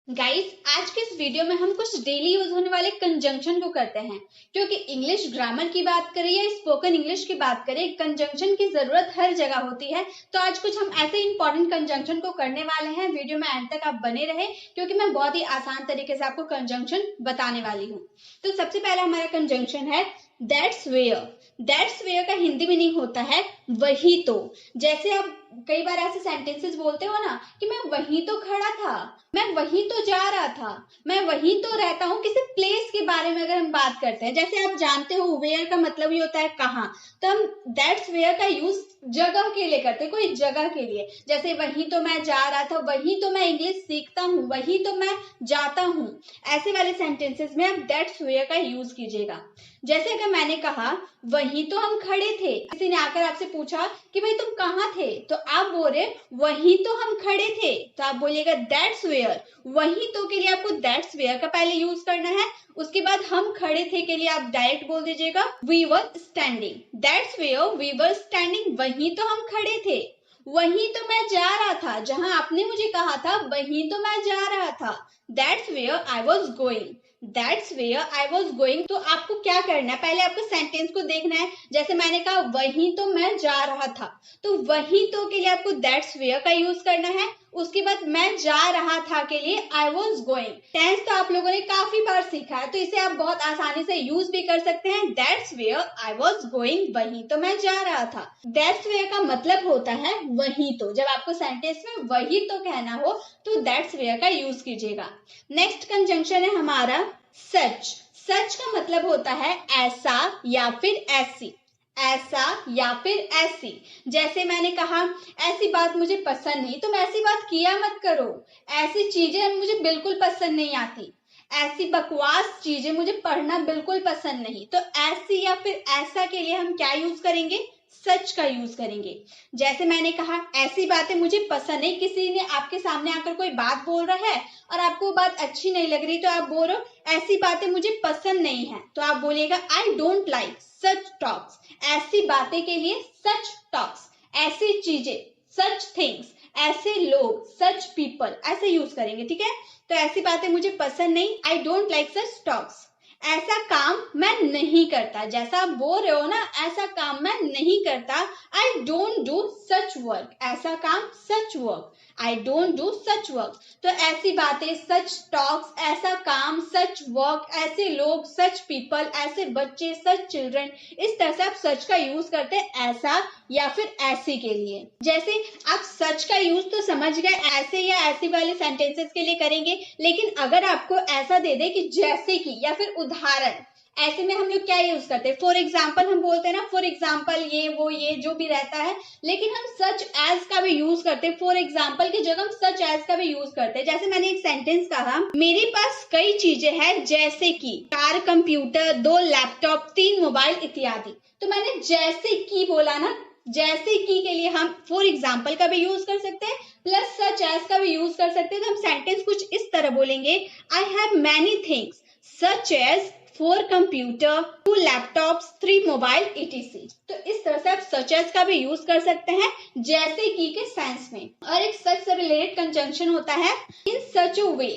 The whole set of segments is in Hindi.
गाइस, आज के इस वीडियो में हम कुछ डेली यूज होने वाले कंजंक्शन को करते हैं। क्योंकि इंग्लिश ग्रामर की बात करें या स्पोकन इंग्लिश की बात करें, कंजंक्शन की जरूरत हर जगह होती है। तो आज कुछ हम ऐसे इंपॉर्टेंट कंजंक्शन को करने वाले हैं। वीडियो में एंड तक आप बने रहे क्योंकि मैं बहुत ही आसान तरीके से आपको कंजंक्शन बताने वाली हूँ। तो सबसे पहला हमारा कंजंक्शन है दैट्स वेयर। दैट्स वेयर का हिंदी मीनिंग होता है वही तो। जैसे आप कई बार ऐसे सेंटेंसेस बोलते हो ना कि मैं वहीं तो खड़ा था, मैं वहीं तो जा रहा था, मैं वहीं तो रहता हूँ। किसी प्लेस के बारे में अगर हम बात करते हैं, जैसे आप जानते हो वेयर का मतलब ही होता है कहाँ, तो हम दैट्स वेयर का यूज जगह के लिए करते हैं, कोई जगह के लिए। जैसे वहीं तो मैं जा रहा था, वहीं तो मैं इंग्लिश सीखता हूँ, वहीं तो मैं जाता हूँ। ऐसे वाले सेंटेंसेस में आप दैट्स वेयर का यूज कीजिएगा। जैसे अगर मैंने कहा वहीं तो हम खड़े थे, किसी ने आकर आपसे पूछा कि भाई तुम कहाँ थे, तो आप बोल रहे वहीं तो हम खड़े थे, तो आप बोलिएगा दैट्स वेयर। वहीं तो के लिए आपको दैट्स वेयर का पहले यूज करना है। उसके बाद हम खड़े थे के लिए आप डायरेक्ट बोल दीजिएगा we were standing. That's where we were standing, वहीं तो हम खड़े थे। वहीं तो मैं जा रहा था, जहां आपने मुझे कहा था वहीं तो मैं जा रहा था। That's where I was going. That's where I was going. तो आपको क्या करना है, पहले आपको सेंटेंस को देखना है। जैसे मैंने कहा वहीं तो मैं जा रहा था, तो वहीं तो के लिए आपको दैट्स वेयर का यूज करना है। उसके बाद मैं जा रहा था के लिए आई वॉज गोइंग। टेंस तो आप लोगों ने काफी बार सीखा है, तो इसे आप बहुत आसानी से यूज भी कर सकते हैं। That's where I was going, वहीं तो मैं जा रहा था। दैट्स वेयर का मतलब होता है वहीं तो। जब आपको सेंटेंस में वही तो कहना हो तो दैट्स वेयर का यूज कीजिएगा। नेक्स्ट कंजंक्शन है हमारा सच। सच का मतलब होता है ऐसा या फिर ऐसी। ऐसा या फिर ऐसी। जैसे मैंने कहा ऐसी बात मुझे पसंद नहीं, तुम ऐसी बात किया मत करो। ऐसी चीजें मुझे बिल्कुल पसंद नहीं आती। ऐसी बकवास चीजें मुझे पढ़ना बिल्कुल पसंद नहीं। तो ऐसी या फिर ऐसा के लिए हम क्या यूज करेंगे, सच का यूज करेंगे। जैसे मैंने कहा ऐसी बातें मुझे पसंद नहीं, किसी ने आपके सामने आकर कोई बात बोल रहा है और आपको बात अच्छी नहीं लग रही, तो आप बोल रहे हो ऐसी बातें मुझे पसंद नहीं है, तो आप बोलिएगा I don't like such talks. ऐसी बातें के लिए सच टॉक्स। ऐसी चीजें सच थिंग्स, ऐसे लोग सच पीपल, ऐसे यूज करेंगे। ठीक है, तो ऐसी बातें मुझे पसंद नहीं, I don't like such talks. ऐसा काम मैं नहीं करता, जैसा आप बोल रहे हो ना ऐसा काम मैं नहीं करता, I don't do such work. ऐसा काम such work, I don't do such work. तो ऐसी बातें सच टॉक्स, ऐसा काम सच वर्क, ऐसे लोग सच पीपल, ऐसे बच्चे सच चिल्ड्रन। इस तरह से आप सच का यूज करते हैं ऐसा या फिर ऐसे के लिए। जैसे आप सच का यूज तो समझ गए, ऐसे या ऐसे वाले सेंटेंसेस के लिए करेंगे। लेकिन अगर आपको ऐसा दे दे कि जैसे कि या फिर उदाहरण, ऐसे में हम लोग क्या यूज करते हैं, फॉर एग्जाम्पल हम बोलते हैं ना, फॉर एग्जाम्पल ये वो ये जो भी रहता है। लेकिन हम सच एज का भी यूज करते हैं, फॉर एग्जाम्पल की जगह हम सच एज का भी यूज करते हैं। जैसे मैंने एक सेंटेंस कहा मेरे पास कई चीजें हैं जैसे कि कार, कंप्यूटर, 2 लैपटॉप, 3 मोबाइल इत्यादि। तो मैंने जैसे कि बोला ना, जैसे कि के लिए हम फॉर एग्जाम्पल का भी यूज कर सकते हैं प्लस सच एज का भी यूज कर सकते हैं। तो हम सेंटेंस कुछ इस तरह बोलेंगे I have many things such as 4 computer, 2 laptops, 3 mobile etc। तो इस तरह से आप सच एज का भी यूज कर सकते हैं जैसे कि के सेंस में। और एक सच से रिलेटेड कंजंक्शन होता है इन such a way.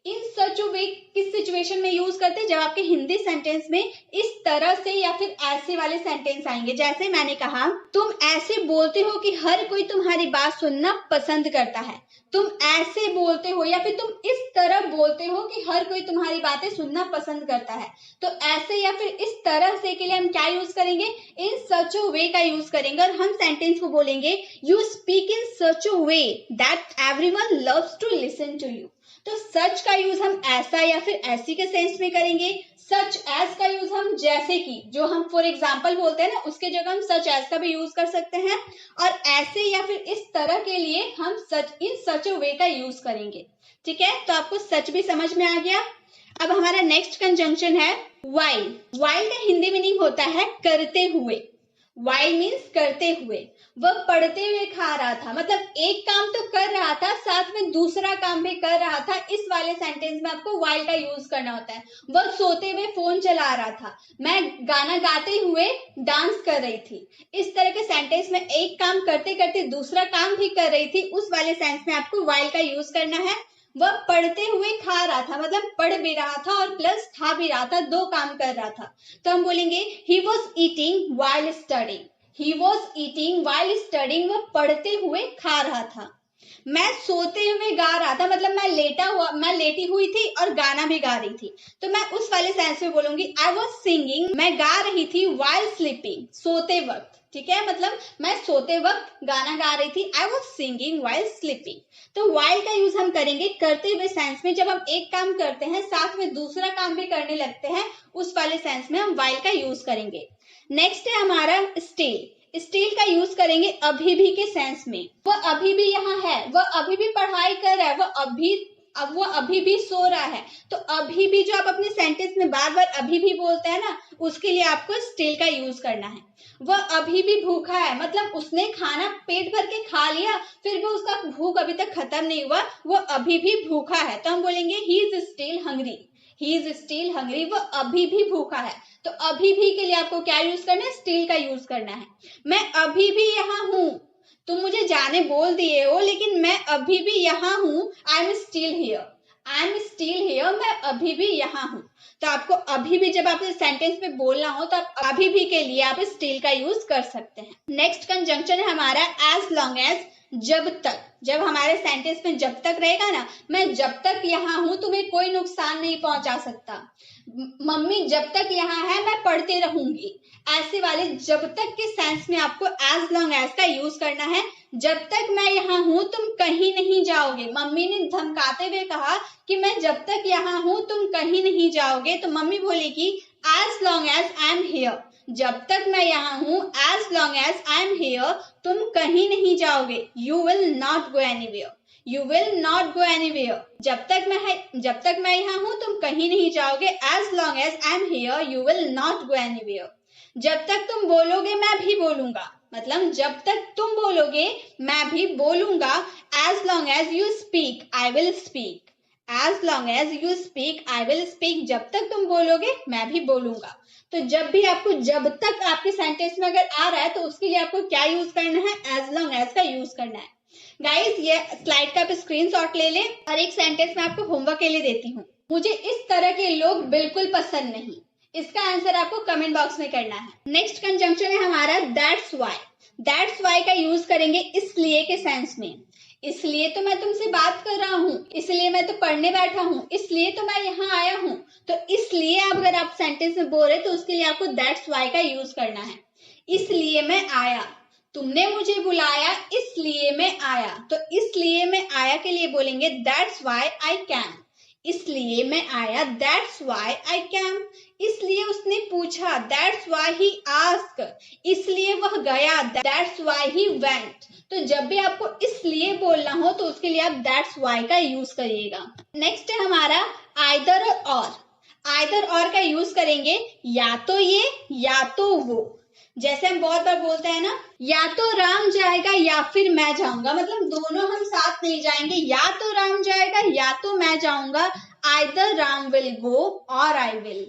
In such a वे किस सिचुएशन में यूज करते हैं, जब आपके हिंदी सेंटेंस में इस तरह से या फिर ऐसे वाले सेंटेंस आएंगे। जैसे मैंने कहा तुम ऐसे बोलते हो कि हर कोई तुम्हारी बात सुनना पसंद करता है। तुम ऐसे बोलते हो या फिर तुम इस तरह बोलते हो कि हर कोई तुम्हारी बातें सुनना पसंद करता है। तो ऐसे या फिर इस तरह से के लिए हम क्या यूज करेंगे, इन सच अ वे का यूज करेंगे। और हम सेंटेंस को बोलेंगे you speak in such a way that everyone loves to listen to you. तो सच का यूज हम ऐसा या फिर ऐसी के सेंस में करेंगे। सच एज का यूज हम जैसे कि, जो हम फॉर एग्जाम्पल बोलते हैं ना, उसके जगह हम सच एज का भी यूज कर सकते हैं। और ऐसे या फिर इस तरह के लिए हम सच इन सच अ वे का यूज करेंगे। ठीक है, तो आपको सच भी समझ में आ गया। अब हमारा नेक्स्ट कंजंक्शन है वाइल। वाइल का हिंदी मीनिंग होता है करते हुए। वाइल मीन्स करते हुए। वह पढ़ते हुए खा रहा था, मतलब एक काम तो कर रहा था साथ में दूसरा काम भी कर रहा था। इस वाले सेंटेंस में आपको वाइल का यूज करना होता है। वह सोते हुए फोन चला रहा था, मैं गाना गाते हुए डांस कर रही थी। इस तरह के सेंटेंस में एक काम करते करते दूसरा काम भी कर रही थी, उस वाले सेंस में आपको वाइल का यूज करना है। वह पढ़ते हुए खा रहा था, मतलब पढ़ भी रहा था और प्लस खा भी रहा था, दो काम कर रहा था। तो हम बोलेंगे he was eating while studying। he was eating while studying, वह पढ़ते हुए खा रहा था। मैं सोते हुए गा रहा था, मतलब मैं लेटी हुई थी और गाना भी गा रही थी, तो मैं उस वाले सेंस में बोलूंगी आई वॉज सिंगिंग, मैं गा रही थी while sleeping, सोते वक्त। ठीक है, मतलब मैं सोते वक्त गाना गा रही थी, I was singing while sleeping। तो while का यूज हम करेंगे करते हुए सेंस में, जब हम एक काम करते हैं साथ में दूसरा काम भी करने लगते हैं, उस वाले सेंस में हम while का यूज करेंगे। नेक्स्ट है हमारा स्टिल। स्टिल का यूज करेंगे अभी भी के सेंस में। वह अभी भी यहाँ है, वह अभी भी पढ़ाई कर रहा है, वह अभी भी सो रहा है। तो अभी भी जो आप अपने सेंटेंस में बार बार अभी भी बोलते हैं ना, उसके लिए आपको स्टिल का यूज करना है। वह अभी भी भूखा है, मतलब उसने खाना पेट भर के खा लिया, फिर भी उसका भूख अभी तक खत्म नहीं हुआ, वह अभी भी भूखा है। तो हम बोलेंगे he is still hungry. He is still hungry, वह अभी भी भूखा है। तो अभी भी के लिए आपको क्या यूज करना है, स्टिल का यूज करना है। मैं अभी भी यहाँ हूँ, तुम मुझे जाने बोल दिए हो लेकिन मैं अभी भी यहाँ हूँ, I am still here. I am still here, मैं अभी भी यहाँ हूँ। तो आपको अभी भी जब आप सेंटेंस में बोलना हो तो आप अभी भी के लिए आप स्टिल का यूज कर सकते हैं। नेक्स्ट कंजंक्शन है हमारा एज लॉन्ग एज, जब तक। जब हमारे सेंटेंस में जब तक रहेगा ना, मैं जब तक यहाँ हूं तुम्हें कोई नुकसान नहीं पहुंचा सकता, मम्मी जब तक यहाँ है मैं पढ़ते रहूंगी, ऐसे वाले जब तक के सेंस में आपको एज लॉन्ग एज का यूज करना है। जब तक मैं यहाँ हूं तुम कहीं नहीं जाओगे, मम्मी ने धमकाते हुए कहा कि मैं जब तक यहाँ हूं तुम कहीं नहीं जाओगे, तो मम्मी बोलेगी as long as I am here. जब तक मैं यहाँ हूँ, as long as I am here, तुम कहीं नहीं जाओगे, you will not go anywhere. You will not go anywhere. जब तक मैं यहाँ हूँ तुम कहीं नहीं जाओगे, as long as I am here you will not go anywhere. जब तक तुम बोलोगे मैं भी बोलूंगा, मतलब जब तक तुम बोलोगे मैं भी बोलूंगा। As long as you speak I will speak. As long as you speak I will speak, जब तक तुम बोलोगे मैं भी बोलूंगा। तो जब भी आपको जब तक आपके सेंटेंस में अगर आ रहा है तो उसके लिए आपको क्या यूज करना है, एज लॉन्ग एज का यूज करना है। गाइस ये स्लाइड का आप स्क्रीनशॉट ले लें और एक सेंटेंस में आपको होमवर्क के लिए देती हूँ। मुझे इस तरह के लोग बिल्कुल पसंद नहीं, इसका आंसर आपको कमेंट बॉक्स में करना है। नेक्स्ट कंजंक्शन है हमारा दैट्स वाई। दैट्स वाई का यूज करेंगे इसलिए के सेंस में। इसलिए तो मैं तुमसे बात कर रहा हूँ, इसलिए मैं तो पढ़ने बैठा हूँ, इसलिए तो मैं यहाँ आया हूँ। तो इसलिए अगर आप सेंटेंस में बोल रहे तो उसके लिए आपको दैट्स वाई का यूज करना है। इसलिए मैं आया, तुमने मुझे बुलाया इसलिए मैं आया। तो इसलिए मैं आया के लिए बोलेंगे दैट्स वाई आई कैम। इसलिए मैं आया, दैट्स वाई आई कैम। इसलिए उसने पूछा, दैट्स वाई ही आस्क। इसलिए वह गया, दैट्स वाई ही वेंट। तो जब भी आपको इसलिए बोलना हो तो उसके लिए आप दैट्स वाई का यूज करिएगा। नेक्स्ट है हमारा आइदर और। आइदर और का यूज करेंगे या तो ये या तो वो। जैसे हम बहुत बार बोलते हैं ना, या तो राम जाएगा या फिर मैं जाऊंगा, मतलब दोनों हम साथ नहीं जाएंगे, या तो राम जाएगा या तो मैं जाऊंगा। आइदर राम विल गो और आई will.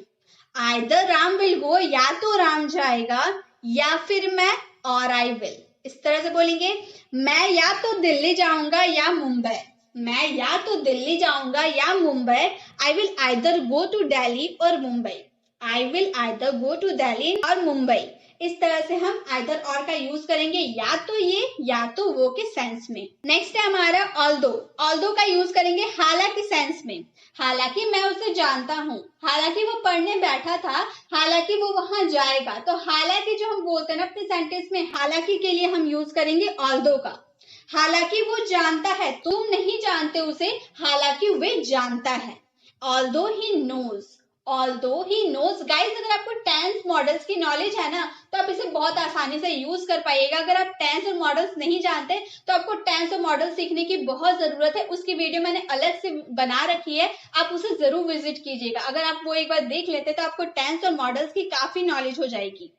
Either Ram will go, या तो राम जाएगा या फिर मैं और आई विल। इस तरह से बोलेंगे मैं या तो दिल्ली जाऊंगा या मुंबई। मैं या तो दिल्ली जाऊंगा या Mumbai. I will either go to Delhi और Mumbai. I will either go to Delhi और मुंबई। इस तरह से हम आइदर और का यूज करेंगे या तो ये या तो वो के सेंस में। नेक्स्ट है हमारा ऑल्दो। ऑल्दो का यूज करेंगे हालांकि सेंस में। हालांकि मैं उसे जानता हूँ, हालांकि वो पढ़ने बैठा था, हालांकि वो वहां जाएगा। तो हालांकि जो हम बोलते हैं ना अपने सेंटेंस में, हालांकि के लिए हम यूज करेंगे ऑल्दो का। हालांकि वो जानता है, तुम नहीं जानते उसे, हालांकि वे जानता है। Although he knows. Although he knows. Guys अगर आपको टेंस मॉडल्स की नॉलेज है ना तो आप इसे बहुत आसानी से यूज कर पाइएगा। अगर आप टेंस और मॉडल्स नहीं जानते तो आपको टेंस और मॉडल सीखने की बहुत जरूरत है। उसकी वीडियो मैंने अलग से बना रखी है, आप उसे जरूर विजिट कीजिएगा। अगर आप वो एक बार देख लेते तो आपको टेंस और मॉडल्स की काफी नॉलेज हो जाएगी।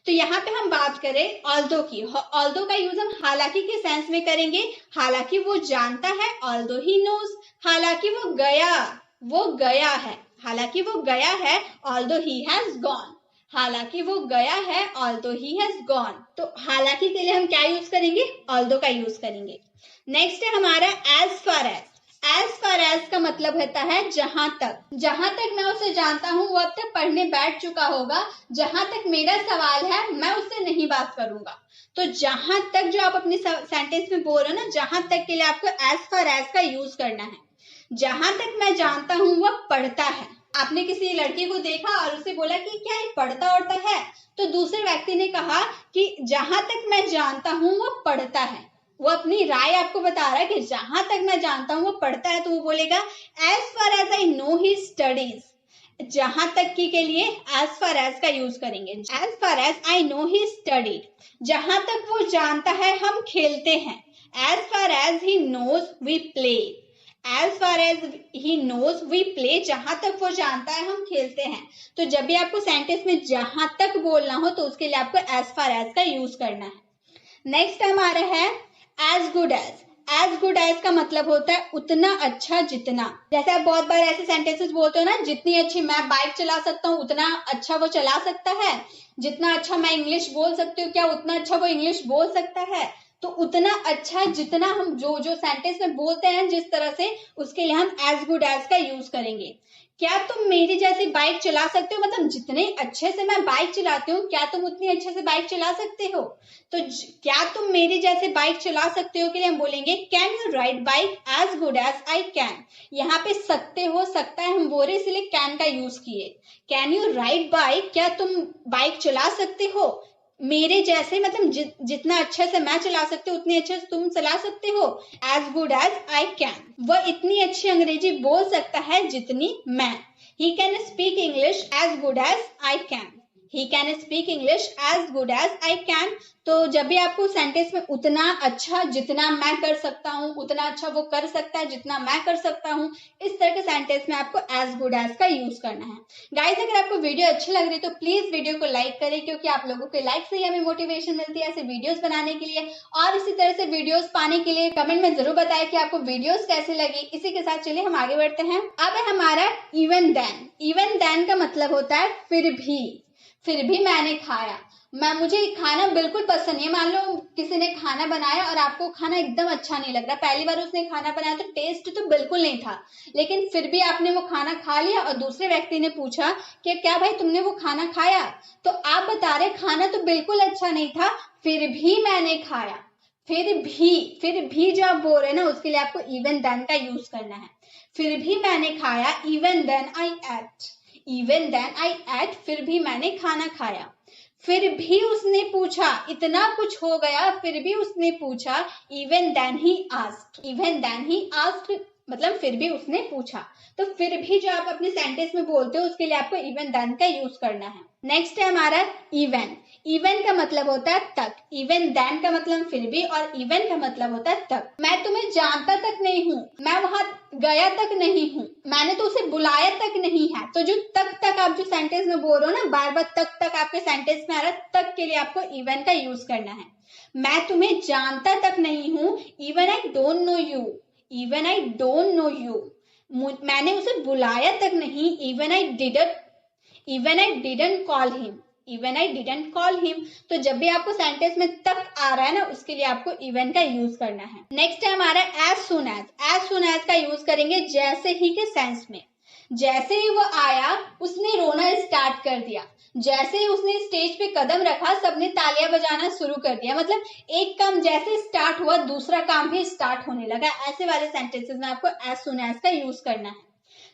तो यहाँ पे हम बात करें ऑल्दो की। ऑल्दो का यूज हम हालांकि के सेंस में करेंगे। हालांकि वो जानता है, ऑल्दो ही नोज। हालांकि वो गया है। हालांकि वो गया है, ऑल्दो ही हैज गॉन। हालांकि वो गया है, ऑल्दो ही हैज गॉन। तो हालांकि के लिए हम क्या यूज करेंगे, ऑल्दो का यूज करेंगे। नेक्स्ट है हमारा as far as. As far as का मतलब होता है जहां तक। जहां तक मैं उसे जानता हूँ वो अब तक पढ़ने बैठ चुका होगा। जहां तक मेरा सवाल है मैं उससे नहीं बात करूंगा। तो जहां तक जो आप अपनी सेंटेंस में बोल रहे हो ना, जहां तक के लिए आपको एज फार एज का यूज करना है। जहां तक मैं जानता हूँ वह पढ़ता है। आपने किसी लड़की को देखा और उसे बोला कि क्या ये पढ़ता ओढ़ता है, तो दूसरे व्यक्ति ने कहा कि जहां तक मैं जानता हूँ वो पढ़ता है। वो अपनी राय आपको बता रहा है कि जहां तक मैं जानता हूँ वो पढ़ता है, तो वो बोलेगा as far as I know he studies. जहां तक की के लिए एज फार एज का यूज करेंगे। As far as I know he studied. जहां तक वो जानता है हम खेलते हैं। As far as he knows we play. As far as he knows we play, जहां तक वो जानता है हम खेलते हैं। तो जब भी आपको सेंटेंस में जहां तक बोलना हो तो उसके लिए आपको एज फार एज का यूज करना है। नेक्स्ट हमारा है as good as. As good as का मतलब होता है उतना अच्छा जितना। जैसे आप बहुत बार ऐसे सेंटेंसेस बोलते हो ना, जितनी अच्छी मैं बाइक चला सकता हूँ उतना अच्छा वो चला सकता है। जितना अच्छा मैं इंग्लिश बोल सकती हूँ क्या उतना अच्छा वो इंग्लिश बोल सकता है। तो उतना अच्छा जितना हम जो जो सेंटेंस में बोलते हैं जिस तरह से, उसके लिए हम एज गुड एज का यूज करेंगे। क्या तुम मेरी जैसी बाइक चला सकते हो, मतलब जितने अच्छे से मैं बाइक चलाती हूँ क्या तुम उतनी अच्छे से बाइक चला सकते हो। तो क्या तुम मेरी जैसे बाइक चला सकते हो के लिए हम बोलेंगे can you ride bike as good as I can. यहाँ पे सकते हो, सकता है हम बोल रहे इसलिए कैन का यूज किए। कैन यू राइड बाइक, क्या तुम बाइक चला सकते हो मेरे जैसे, मतलब जितना अच्छे से मैं चला सकती हूँ उतनी अच्छे से तुम चला सकते हो। As good as I can, वह इतनी अच्छी अंग्रेजी बोल सकता है जितनी मैं। He can speak English as good as I can. He can speak English as good as I can. तो जब भी आपको सेंटेंस में उतना अच्छा जितना मैं कर सकता हूँ, उतना अच्छा वो कर सकता है जितना मैं कर सकता हूँ, इस तरह के सेंटेंस में आपको एज गुड एज का यूज करना है। गाइस अगर आपको वीडियो अच्छी लग रही है तो प्लीज वीडियो को लाइक करें, क्योंकि आप लोगों के लाइक से ही हमें मोटिवेशन मिलती है ऐसे वीडियोस बनाने के लिए। और इसी तरह से वीडियोस पाने के लिए कमेंट में जरूर बताएं कि आपको वीडियोस कैसे लगी। इसी के साथ चलिए हम आगे बढ़ते हैं। अब है हमारा इवन देन। इवन देन का मतलब होता है फिर भी। फिर भी मैंने खाया। मुझे खाना बिल्कुल पसंद नहीं है। मान लो किसी ने खाना बनाया और आपको खाना एकदम अच्छा नहीं लग रहा, पहली बार उसने खाना बनाया तो टेस्ट तो बिल्कुल नहीं था, लेकिन फिर भी आपने वो खाना खा लिया और दूसरे व्यक्ति ने पूछा कि क्या भाई तुमने वो खाना खाया, तो आप बता रहे खाना तो बिल्कुल अच्छा नहीं था फिर भी मैंने खाया। फिर भी जो आप बोल रहे हैं ना उसके लिए आपको इवन देन का यूज करना है। फिर भी मैंने खाया, even then I ate. Even then I ate, फिर भी मैंने खाना खाया। फिर भी उसने पूछा, इतना कुछ हो गया फिर भी उसने पूछा। Even then he asked. Even then he asked मतलब फिर भी उसने पूछा। तो फिर भी जो आप अपने सेंटेंस में बोलते हो उसके लिए आपको इवन देन का यूज करना है। नेक्स्ट है हमारा इवन। इवन का मतलब होता है तक। इवन देन का मतलब फिर भी, और इवन का मतलब होता है तक। मैं तुम्हें जानता तक नहीं हूँ, मैं वहां गया तक नहीं हूँ, मैंने तो उसे बुलाया तक नहीं है। तो जो तक आप जो सेंटेंस में बोल रहे हो ना, बार बार तक आपके सेंटेंस में आ रहा है, तक के लिए आपको इवन का यूज करना है। मैं तुम्हें जानता तक नहीं हूँ, even I don't know you. Even I don't know you, मैंने उसे बुलाया तक नहीं। Even I didn't call him. Even I didn't call him. तो जब भी आपको सेंटेंस में तक आ रहा है ना उसके लिए आपको इवन का यूज करना है। नेक्स्ट है हमारा as soon as. As soon as का यूज करेंगे जैसे ही के सेंस में। जैसे ही वो आया उसने रोना स्टार्ट कर दिया। जैसे ही उसने स्टेज पे कदम रखा सबने तालियां बजाना शुरू कर दिया। मतलब एक काम जैसे स्टार्ट हुआ दूसरा काम भी स्टार्ट होने लगा। ऐसे वाले सेंटेंसेस में आपको एज सुन एज का यूज करना है।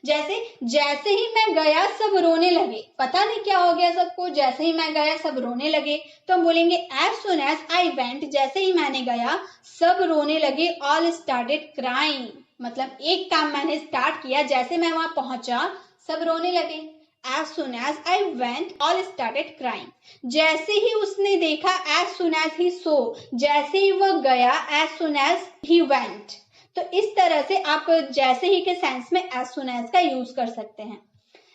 जैसे ही मैं गया सब रोने लगे। पता नहीं क्या हो गया सबको, जैसे ही मैं गया सब रोने लगे। तो हम बोलेंगे as soon as I went, जैसे ही मैंने गया सब रोने लगे। ऑल स्टार्टेड क्राइंग, मतलब एक काम मैंने स्टार्ट किया, जैसे मैं वहां पहुंचा सब रोने लगे। As soon as I went all started crying. जैसे ही उसने देखा एज सुन एज ही सो, जैसे ही वो गया as soon as he went. तो इस तरह से आप जैसे ही के सेंस में एज सुन एज का यूज कर सकते हैं।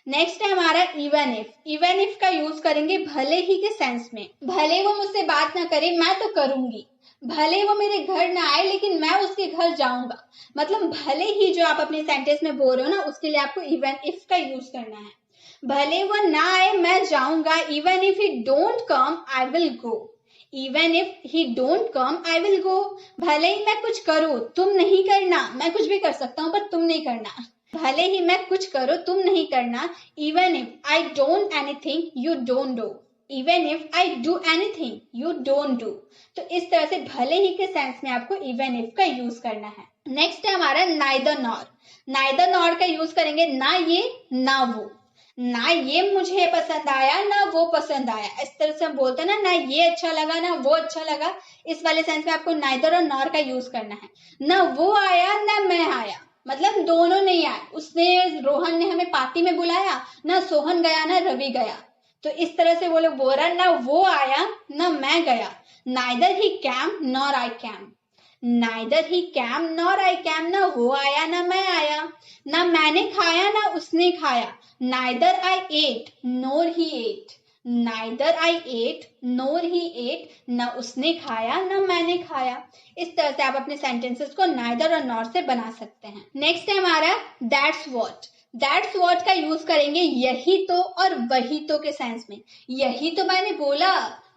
नेक्स्ट है हमारा इवन इफ। इवन इफ का यूज करेंगे भले ही के सेंस में। भले वो मुझसे बात ना करे मैं तो करूंगी। भले वो मेरे घर ना आए लेकिन मैं उसके घर जाऊंगा। मतलब भले ही जो आप अपने सेंटेंस में बोल रहे हो ना उसके लिए आपको इवन इफ का यूज करना है। भले वो ना आए मैं जाऊंगा। Even if he don't come I will go. Even if he don't come I will go, भले ही मैं कुछ करूँ तुम नहीं करना, मैं कुछ भी कर सकता हूँ पर तुम नहीं करना, भले ही मैं कुछ करो तुम नहीं करना, even if I don't anything you don't do, even if I do anything you don't do. तो इस तरह से भले ही के सेंस में आपको इवन इफ का यूज करना है। नेक्स्ट है हमारा नाइदर नॉर। नाइदर नॉर का यूज करेंगे ना ये ना वो, ना ये मुझे पसंद आया ना वो पसंद आया, इस तरह से हम बोलते हैं ना ये अच्छा लगा ना वो अच्छा लगा, इस वाले सेंस में आपको नाइदर और नॉर का यूज करना है। ना वो आया ना मैं आया, मतलब दोनों नहीं आए, उसने रोहन ने हमें पार्टी में बुलाया, ना सोहन गया ना रवि गया, तो इस तरह से वो लोग बोल रहा ना वो आया ना मैं गया। Neither he cam nor I came, neither he cam nor I came, ना वो आया ना मैं आया, ना मैंने खाया ना उसने खाया, neither I ate nor he ate, neither I ate nor he ate, ना उसने खाया ना मैंने खाया। इस तरह से आप अपने सेंटेंसेस को नाइदर और नॉर से बना सकते हैं। नेक्स्ट है हमारा दैट्स व्हाट। दैट्स व्हाट का यूज करेंगे यही तो और वही तो के सेंस में। यही तो मैंने बोला,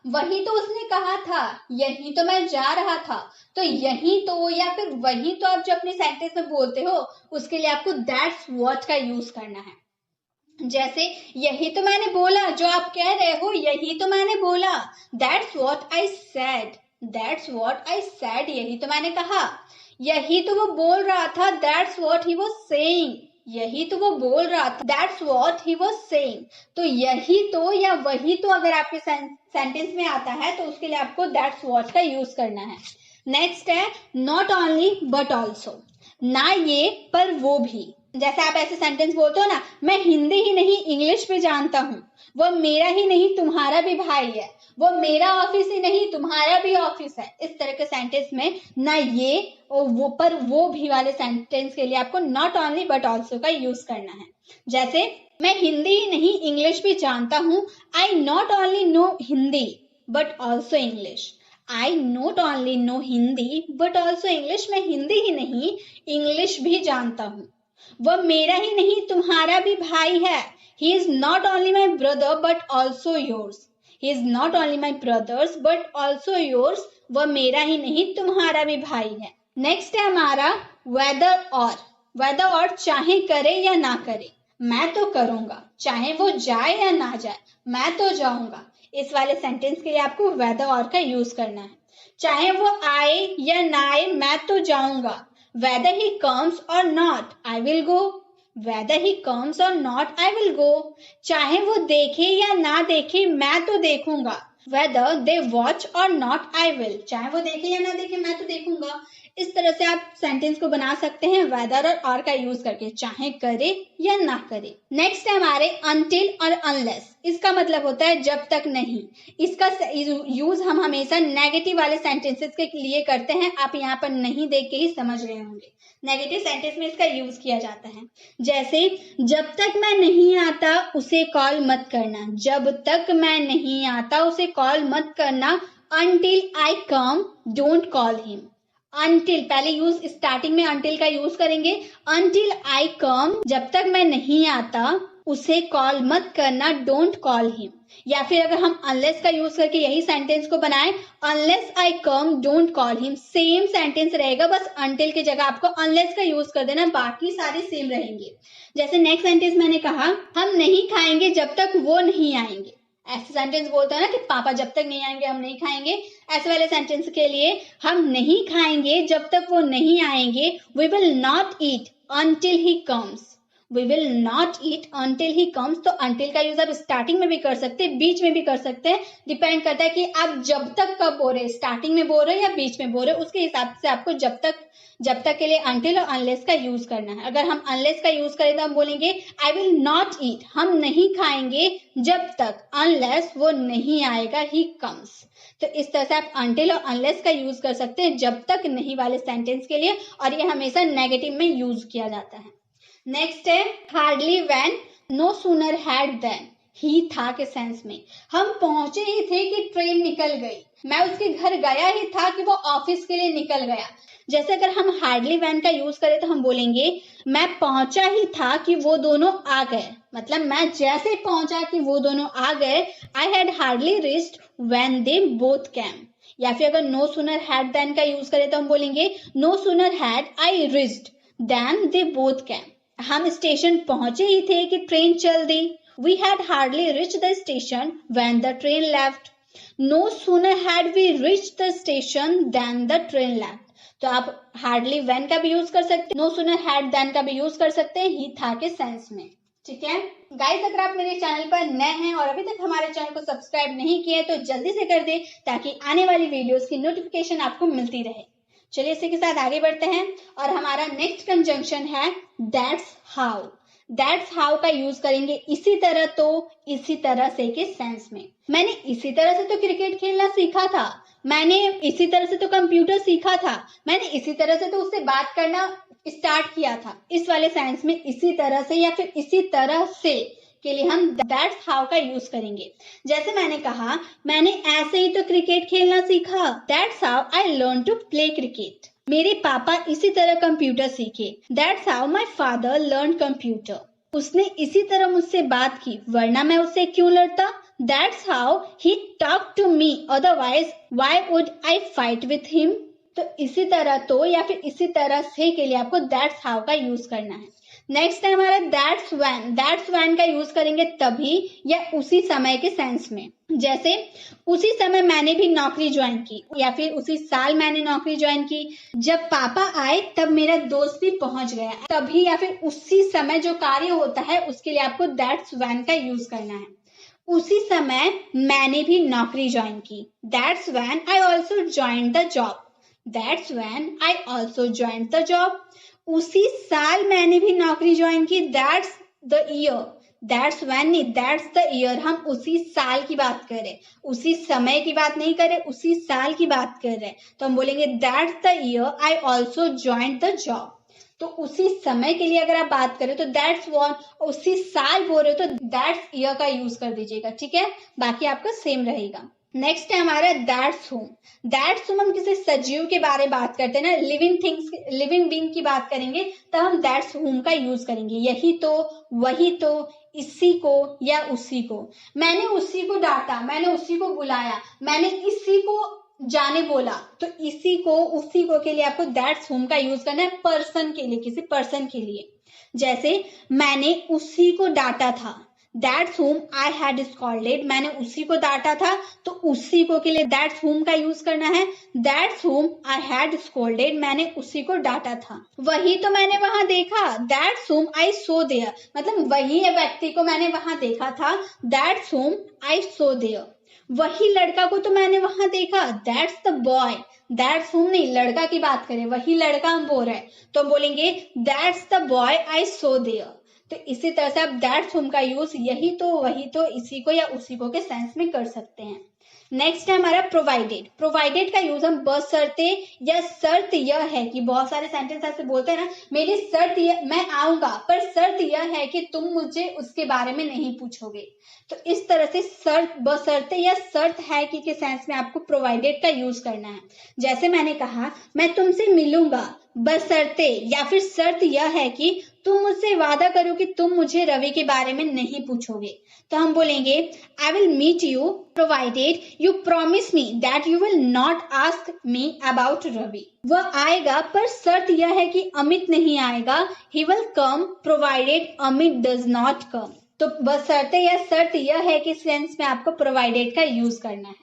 वही तो उसने कहा था, यही तो मैं जा रहा था, तो यही तो या फिर वही तो आप जो अपने सेंटेंस में बोलते हो उसके लिए आपको दैट्स व्हाट का यूज करना है। जैसे यही तो मैंने बोला, जो आप कह रहे हो यही तो मैंने बोला, that's what I said, that's what I said, यही तो मैंने कहा। यही तो वो बोल रहा था, that's what he was saying, यही तो वो बोल रहा था, that's what he was saying. तो यही तो या वही तो अगर आपके सेंटेंस में आता है तो उसके लिए आपको दैट्स व्हाट का यूज करना है। नेक्स्ट है नॉट ओनली बट ऑल्सो, ना ये पर वो भी। जैसे आप ऐसे सेंटेंस बोलते हो ना, मैं हिंदी ही नहीं इंग्लिश भी जानता हूँ, वो मेरा ही नहीं तुम्हारा भी भाई है, वो मेरा ऑफिस ही नहीं तुम्हारा भी ऑफिस है। इस तरह के सेंटेंस में ना ये और वो पर वो भी वाले सेंटेंस के लिए आपको नॉट ओनली बट ऑल्सो का यूज करना है। जैसे मैं हिंदी ही नहीं इंग्लिश भी जानता हूँ, I not only know Hindi but also English, I not only know Hindi but also English, मैं हिंदी ही नहीं इंग्लिश भी जानता हूँ। वह मेरा ही नहीं तुम्हारा भी भाई है, he is not only my brother but also yours, he is not only my brothers but also yours, वह मेरा ही नहीं तुम्हारा भी भाई है। नेक्स्ट है हमारा वेदर और। वेदर और चाहे करे या ना करे, मैं तो करूंगा, चाहे वो जाए या ना जाए मैं तो जाऊंगा। इस वाले सेंटेंस के लिए आपको वेदर और का यूज करना है। चाहे वो आए या ना आए मैं तो जाऊंगा, whether he comes or not I will go, whether he comes or not I will go। चाहे वो देखे या ना देखे मैं तो देखूंगा, whether they watch or not I will, चाहे वो देखे या ना देखे मैं तो देखूंगा। इस तरह से आप सेंटेंस को बना सकते हैं वेदर और का यूज करके, चाहे करे या ना करे। नेक्स्ट है हमारे until और unless। इसका मतलब होता है जब तक नहीं। इसका यूज हम हमेशा नेगेटिव वाले सेंटेंसेस के लिए करते हैं। आप यहाँ पर नहीं देख के ही समझ रहे होंगे, नेगेटिव सेंटेंस में इसका यूज किया जाता है। जैसे जब तक मैं नहीं आता उसे कॉल मत करना, जब तक मैं नहीं आता उसे कॉल मत करना, until I come don't call him। until पहले यूज स्टार्टिंग में until का यूज करेंगे, until I come जब तक मैं नहीं आता उसे कॉल मत करना, डोंट कॉल हिम। या फिर अगर हम unless का यूज करके यही सेंटेंस को बनाएं, unless I come don't call him, same sentence रहेगा, बस until की जगह आपको unless का यूज कर देना, बाकी सारे सेम रहेंगे। जैसे नेक्स्ट सेंटेंस मैंने कहा हम नहीं खाएंगे जब तक वो नहीं आएंगे। ऐसे सेंटेंस बोलते हैं ना कि पापा जब तक नहीं आएंगे हम नहीं खाएंगे, ऐसे वाले सेंटेंस के लिए हम नहीं खाएंगे जब तक वो नहीं आएंगे, we will not eat until he comes, we will not eat until he comes। तो until का यूज आप स्टार्टिंग में भी कर सकते हैं, बीच में भी कर सकते हैं, डिपेंड करता है कि आप जब तक कब बोल रहे हैं, स्टार्टिंग में बोल रहे हैं या बीच में बोल रहे हैं, उसके हिसाब से आपको जब तक के लिए until और unless का यूज करना है। अगर हम unless का यूज करें तो हम बोलेंगे I will not eat, हम नहीं खाएंगे जब तक, unless वो नहीं आएगा, he comes। तो इस तरह से आप until और unless का यूज कर सकते हैं जब तक नहीं वाले सेंटेंस के लिए, और ये हमेशा नेगेटिव में यूज किया जाता है। नेक्स्ट है hardly when, no sooner had then, ही था के सेंस में। हम पहुंचे ही थे कि ट्रेन निकल गई, मैं उसके घर गया ही था कि वो ऑफिस के लिए निकल गया। जैसे अगर हम हार्डली व्हेन का यूज करें तो हम बोलेंगे मैं पहुंचा ही था कि वो दोनों आ गए, मतलब मैं जैसे पहुंचा कि वो दोनों आ गए, I had hardly reached when they both came, या फिर अगर नो सूनर हैड देन का यूज करें तो हम बोलेंगे no sooner had I reached then they both came. हम स्टेशन पहुंचे ही थे कि ट्रेन चल दी। We had hardly reached the station when the train left. No sooner had we reached the station then the train left. तो आप हार्डली व्हेन का भी यूज कर सकते हैं, नो सूनर हैड देन का भी यूज कर सकते हैं ही था के सेंस में। ठीक है गाइस, अगर आप मेरे चैनल पर नए हैं और अभी तक हमारे चैनल को सब्सक्राइब नहीं किए तो जल्दी से कर दे ताकि आने वाली वीडियोस की नोटिफिकेशन आपको मिलती रहे। चलिए इसी के साथ आगे बढ़ते हैं और हमारा नेक्स्ट कंजंक्शन है दैट्स हाउ। दैट्स हाउ का यूज करेंगे इसी तरह तो, इसी तरह से के सेंस में। मैंने इसी तरह से तो क्रिकेट खेलना सीखा था, मैंने इसी तरह से तो कंप्यूटर सीखा था, मैंने इसी तरह से तो उससे बात करना स्टार्ट किया था। इस वाले सेंस में इसी तरह से या फिर इसी तरह से के लिए हम दैट्स हाउ का यूज करेंगे। जैसे मैंने कहा मैंने ऐसे ही तो क्रिकेट खेलना सीखा, that's how I learn to play cricket. मेरे पापा इसी तरह कंप्यूटर सीखे, that's how my father learn computer. उसने इसी तरह मुझसे बात की वरना मैं उससे क्यों लड़ता, that's how he talk to me otherwise why would I fight with him. तो इसी तरह तो या फिर इसी तरह से के लिए आपको दैट्स हाउ का यूज करना है। नेक्स्ट है हमारा दैट्स व्हेन। दैट्स व्हेन का यूज करेंगे तभी या उसी समय के सेंस में। जैसे उसी समय मैंने भी नौकरी ज्वाइन की या फिर उसी साल मैंने नौकरी ज्वाइन की। जब पापा आए तब मेरा दोस्त भी पहुंच गया। तभी या फिर उसी समय जो कार्य होता है उसके लिए आपको दैट्स व्हेन का यूज करना है। उसी समय मैंने भी नौकरी ज्वाइन की, that's when I also join the job. That's when I also join the job. उसी साल मैंने भी नौकरी ज्वाइन की, that's the year. That's when नहीं, दैट्स द ईयर। हम उसी साल की बात कर रहे, उसी समय की बात नहीं कर रहे, उसी साल की बात कर रहे। तो हम बोलेंगे that's the year I also join the job. तो उसी समय के लिए अगर आप बात करें तो दैट्स वन, उसी साल बोल रहे हो तो दैट्स ईयर का यूज कर दीजिएगा। ठीक है, बाकी आपका सेम रहेगा। नेक्स्ट है हमारा दैट्स होम। दैट्स होम हम किसी सजीव के बारे में बात करते हैं ना, लिविंग थिंग्स, लिविंग बीइंग की बात करेंगे तब हम दैट्स होम का यूज करेंगे। यही तो, वही तो, इसी को या उसी को। मैंने उसी को डांटा, मैंने उसी को बुलाया, मैंने इसी को जाने बोला। तो इसी को, उसी को के लिए आपको दैट्स होम का यूज करना है पर्सन के लिए, किसी पर्सन के लिए। जैसे मैंने उसी को डांटा था, that's whom I had scolded। मैंने उसी को डांटा था तो उसी को के लिए दैट्स whom का यूज करना है। That's whom I had scolded, मैंने उसी को डांटा था। वही तो मैंने वहां देखा, that's whom I saw there। मतलब वही व्यक्ति को मैंने वहां देखा था, that's whom I saw there। वही लड़का को तो मैंने वहां देखा, that's the boy. That's whom नहीं, लड़का की बात करें, वही लड़का हम बोल रहे हैं तो हम बोलेंगे that's the boy I saw there. तो इसी तरह से आप दैट्स होम का यूज यही तो, वही तो, इसी को या उसी को के सेंस में कर सकते हैं। नेक्स्ट है हमारा प्रोवाइडेड। प्रोवाइडेड का यूज हम बशर्ते या शर्त यह है कि, बहुत सारे सेंटेंस ऐसे बोलते हैं ना, मेरी शर्त यह, मैं आऊंगा पर शर्त यह है कि तुम मुझे उसके बारे में नहीं पूछोगे। तो इस तरह से शर्त, बशर्ते या शर्त है कि के सेंस में आपको प्रोवाइडेड का यूज करना है। जैसे मैंने कहा मैं तुमसे मिलूंगा बशर्ते या फिर शर्त यह है कि तुम मुझसे वादा करो कि तुम मुझे रवि के बारे में नहीं पूछोगे। तो हम बोलेंगे I will meet you provided you promise me that you will not ask me about Ravi. वह आएगा पर शर्त यह है कि अमित नहीं आएगा, he will come provided Amit does not come. तो बशर्ते या शर्त यह है कि सेंस में आपको प्रोवाइडेड का यूज करना है।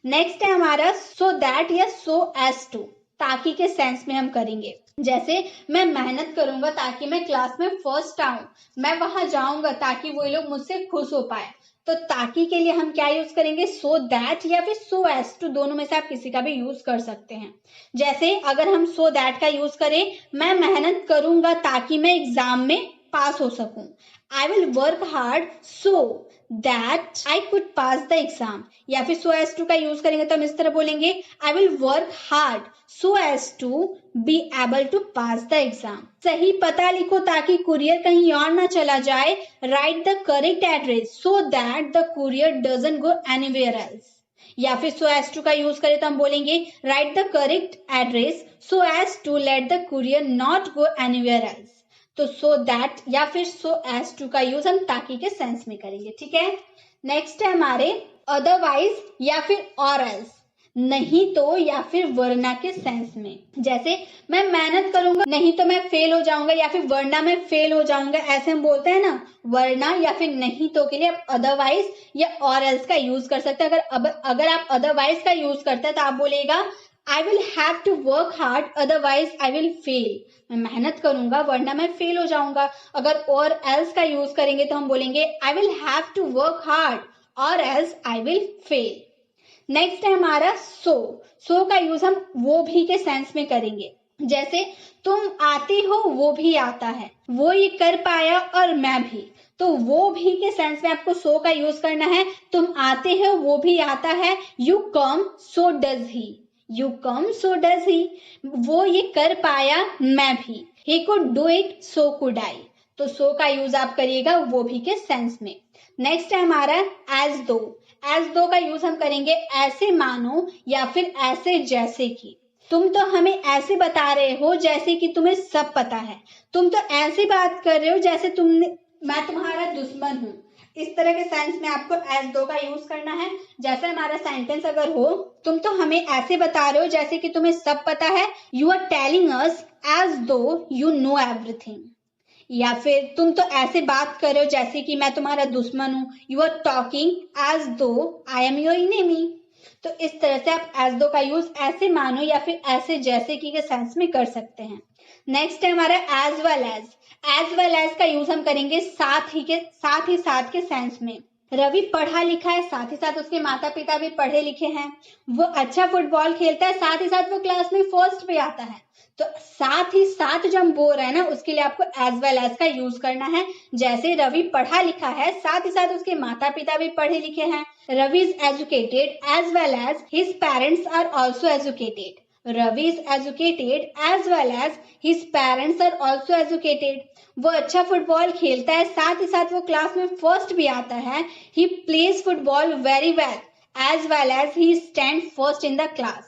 नेक्स्ट है हमारा सो दैट या सो एज टू। ताकि के सेंस में हम करेंगे। जैसे मैं मेहनत करूंगा ताकि मैं क्लास में फर्स्ट आऊं, मैं वहां जाऊंगा ताकि वो लोग मुझसे खुश हो पाए। तो ताकि के लिए हम क्या यूज करेंगे, सो दैट या फिर सो एज टू, दोनों में से आप किसी का भी यूज कर सकते हैं। जैसे अगर हम सो दैट का यूज करें, मैं मेहनत करूंगा ताकि मैं एग्जाम में पास हो सकूं। I will work hard so that I could pass the exam. या फिर सो एज टू का यूज करेंगे तो हम इस तरह बोलेंगे I will work hard so as to be able to pass the exam. सही पता लिखो ताकि कुरियर कहीं और ना चला जाए। Write the correct address so that the courier doesn't go anywhere else. या फिर सो एज टू का यूज करें तो हम बोलेंगे write the correct address so as to let the courier not go anywhere else. तो सो दैट या फिर सो एज टू का यूज हम ताकि के सेंस में करेंगे। ठीक है, नेक्स्ट है हमारे अदरवाइज या फिर और एल्स। नहीं तो या फिर वरना के सेंस में। जैसे मैं मेहनत करूंगा नहीं तो मैं फेल हो जाऊंगा, या फिर वरना मैं फेल हो जाऊंगा, ऐसे हम बोलते हैं ना। वरना या फिर नहीं तो के लिए आप अदरवाइज या और एल्स का यूज कर सकते हैं। अगर आप अदरवाइज का यूज करते हैं तो आप बोलेगा I will have to work hard otherwise I will fail. मैं मेहनत करूंगा वरना मैं फेल हो जाऊंगा। अगर और एल्स का यूज करेंगे तो हम बोलेंगे I will have to work hard और else I will fail. Next है हमारा सो का यूज हम वो भी के सेंस में करेंगे। जैसे तुम आती हो वो भी आता है, वो ये कर पाया और मैं भी। तो वो भी के सेंस में आपको सो का यूज करना है। तुम आते हो वो भी आता है, you come so does he, you come so does he. वो ये कर पाया मैं भी, he could do it so could I. तो सो का यूज आप करिएगा वो भी के सेंस में। नेक्स्ट है हमारा एज दो का यूज हम करेंगे ऐसे मानो या फिर ऐसे जैसे कि। तुम तो हमें ऐसे बता रहे हो जैसे कि तुम्हें सब पता है। तुम तो ऐसे बात कर रहे हो जैसे मैं तुम्हारा दुश्मन हूँ। इस तरह के सेंस में आपको एज दो का यूज करना है। जैसे हमारा सेंटेंस अगर हो, तुम तो हमें ऐसे बता रहे हो जैसे कि तुम्हें सब पता है, you are telling us as though you know everything. या फिर तुम तो ऐसे बात कर रहे हो जैसे कि मैं तुम्हारा दुश्मन हूं, यू आर टॉकिंग एज दो आई एम योर एनिमी। तो इस तरह से आप एज दो का यूज ऐसे मानो या फिर ऐसे जैसे कि के सेंस में कर सकते हैं। नेक्स्ट है हमारा एज वेल एज का यूज हम करेंगे साथ ही साथ के सेंस में। रवि पढ़ा लिखा है, साथ ही साथ उसके माता पिता भी पढ़े लिखे हैं। वो अच्छा फुटबॉल खेलता है, साथ ही साथ वो क्लास में फर्स्ट भी आता है। तो साथ ही साथ जो हम बोल रहे हैं ना, उसके लिए आपको एज वेल एज का यूज करना है। जैसे रवि पढ़ा लिखा है, साथ ही साथ उसके माता पिता भी पढ़े लिखे हैं। Ravi is educated as well as his parents are also educated. Ravi is educated as well as his parents are also educated. वो अच्छा फुटबॉल खेलता है, साथ ही साथ वो क्लास में फर्स्ट भी आता है। He plays football very well as he stands first in the class.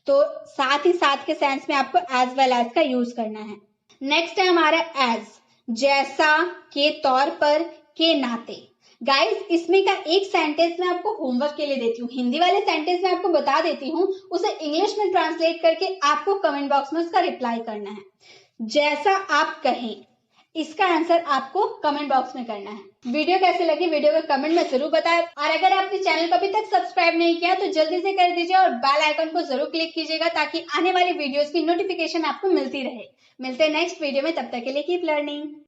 तो साथ ही साथ के सेंस में आपको as well as का यूज करना है। नेक्स्ट है हमारा as, जैसा, के तौर पर, के नाते। गाइस इसमें का एक सेंटेंस मैं आपको होमवर्क के लिए देती हूँ। हिंदी वाले सेंटेंस में आपको बता देती हूँ, उसे इंग्लिश में ट्रांसलेट करके आपको कमेंट बॉक्स में उसका रिप्लाई करना है। जैसा आप कहें, इसका आंसर आपको कमेंट बॉक्स में करना है। वीडियो कैसे लगी वीडियो को कमेंट में जरूर बताएं, और अगर आपने चैनल को अभी तक सब्सक्राइब नहीं किया तो जल्दी से कर दीजिए और बेल आइकन को जरूर क्लिक कीजिएगा ताकि आने वाली वीडियोस की नोटिफिकेशन आपको मिलती रहे। मिलते हैं नेक्स्ट वीडियो में, तब तक के लिए कीप लर्निंग।